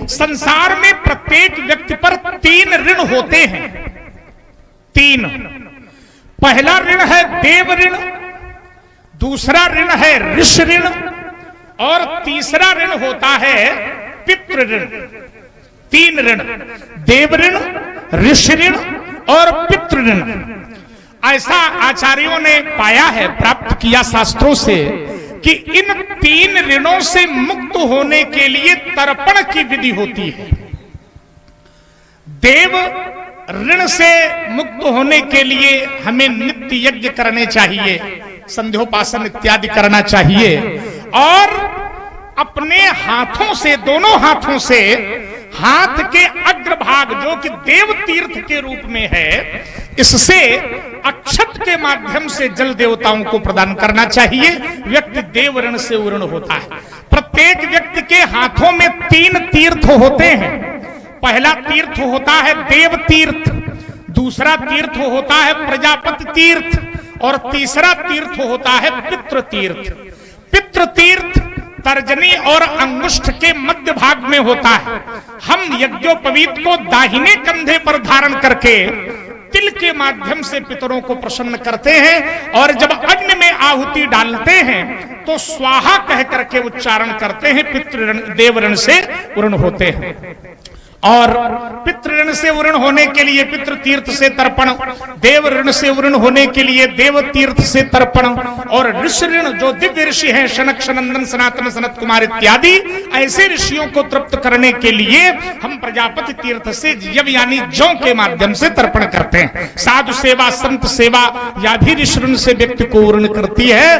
संसार में प्रत्येक व्यक्ति पर 3 ऋण होते हैं। 3। पहला ऋण है देव ऋण, दूसरा ऋण है ऋषि ऋण और तीसरा ऋण होता है पितृ ऋण। 3 ऋण, देव ऋण, ऋषि ऋण और पितृ ऋण। ऐसा आचार्यों ने पाया है, प्राप्त किया शास्त्रों से, कि इन 3 ऋणों से मुक्त होने के लिए तर्पण की विधि होती है। देव ऋण से मुक्त होने के लिए हमें नित्य यज्ञ करने चाहिए, संध्योपासन इत्यादि करना चाहिए, और अपने हाथों से, दोनों हाथों से, हाथ के अग्रभाग जो कि देव तीर्थ के रूप में है, इससे अक्षत के माध्यम से जल देवताओं को प्रदान करना चाहिए। व्यक्ति देव ऋण से उऋण होता है। प्रत्येक व्यक्ति के हाथों में 3 तीर्थ होते हैं। पहला तीर्थ होता है देव तीर्थ, दूसरा तीर्थ होता है प्रजापति तीर्थ और तीसरा तीर्थ होता है पितृ तीर्थ। पितृ तीर्थ तर्जनी और अंगुष्ठ के मध्य भाग में होता है। हम यज्ञोपवीत को दाहिने कंधे पर धारण करके तिल के माध्यम से पितरों को प्रसन्न करते हैं, और जब अग्नि में आहुति डालते हैं तो स्वाहा कह करके उच्चारण करते हैं। पितृ देव ऋण से उऋण होते हैं। और पितृ ऋण से उऋण होने के लिए पितृ तीर्थ से तर्पण, देव ऋण से उऋण होने के लिए देव तीर्थ से तर्पण, और ऋषि ऋण जो दिव्य ऋषि हैं, शनक, सनंदन, सनातन, सनत कुमार इत्यादि, ऐसे ऋषियों को तृप्त करने के लिए हम प्रजापति तीर्थ से यव यानी जौ के माध्यम से तर्पण करते हैं। साधु सेवा, संत सेवा या भी ऋषि ऋण से व्यक्ति को उऋण करती है।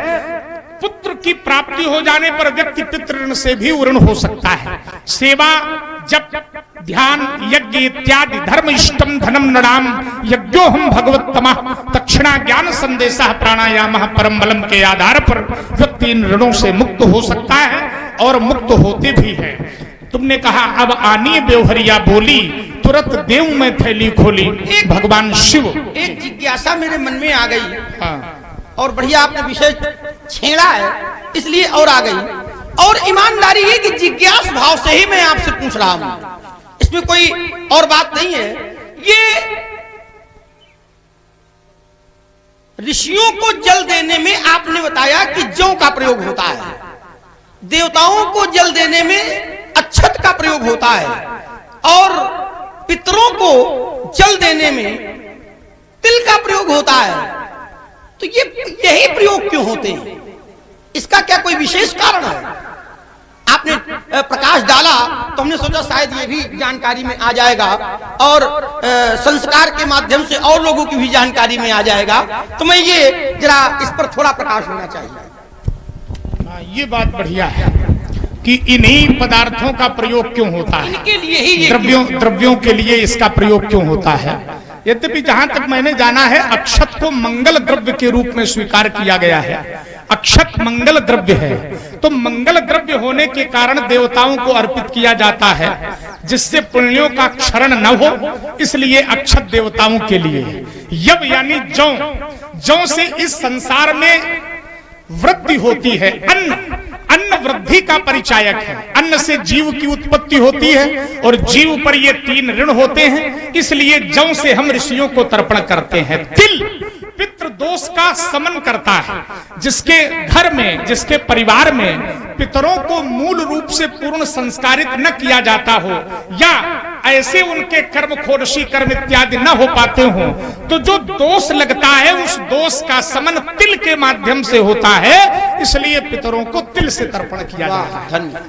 पुत्र की प्राप्ति हो जाने पर व्यक्ति पितृ ऋण से भी उऋण हो सकता है। सेवा, जब, ध्यान, यज्ञ इत्यादि धर्म इष्टम धनम नृणाम यज्ञोहम भगवत्तमः तक्षणा ज्ञान संदेशः प्राणायामः परम बलम के आधार पर व्यक्ति इन ऋणों से मुक्त हो सकता है और मुक्त होते भी है। तुमने कहा अब आनी बेवहरिया बोली, तुरंत देव में थैली खोली। भगवान शिव, एक जिज्ञासा मेरे मन में आ गई। हाँ, और बढ़िया आपने विषय छेड़ा है, इसलिए और आ गई। और ईमानदारी है कि जिज्ञास भाव से ही मैं आपसे पूछ रहा हूं, इसमें कोई और बात नहीं है। ये ऋषियों को जल देने में आपने बताया कि जौ का प्रयोग होता है, देवताओं को जल देने में अक्षत का प्रयोग होता है, और पितरों को जल देने में तिल का प्रयोग होता है। तो यही प्रयोग क्यों होते हैं? इसका क्या कोई विशेष कारण है? आपने प्रकाश डाला तो हमने सोचा शायद ये भी जानकारी में आ जाएगा, और संस्कार के माध्यम से और लोगों की भी जानकारी में आ जाएगा। तो मैं ये जरा इस पर थोड़ा प्रकाश होना चाहिए। ये बात बढ़िया है कि इन्हीं पदार्थों का प्रयोग क्यों होता है, इनके लिए ही द्रव्यों के लिए इसका प्रयोग क्यों होता है। यद्यपि जहां तक मैंने जाना है, अक्षत को मंगल द्रव्य के रूप में स्वीकार किया गया है। अक्षत मंगल द्रव्य है, तो मंगल द्रव्य होने के कारण देवताओं को अर्पित किया जाता है, जिससे पुण्यों का क्षरण न हो, इसलिए अक्षत देवताओं के लिए। यव यानी जौ, जौ से इस संसार में वृद्धि होती है। अन्न वृद्धि का परिचायक है। अन्न से जीव की उत्पत्ति होती है, और जीव पर ये 3 ऋण होते हैं, इसलिए जौ से हम ऋषियों को तर्पण करते हैं। तिल पितृ दोष का समन करता है। जिसके घर में, जिसके परिवार में पितरों को मूल रूप से पूर्ण संस्कारित न किया जाता हो, या ऐसे उनके कर्म, खोड़शी कर्म इत्यादि न हो पाते हो, तो जो दोष लगता है उस दोष का समन तिल के माध्यम से होता है, इसलिए पितरों को तिल से तर्पण किया जाता है।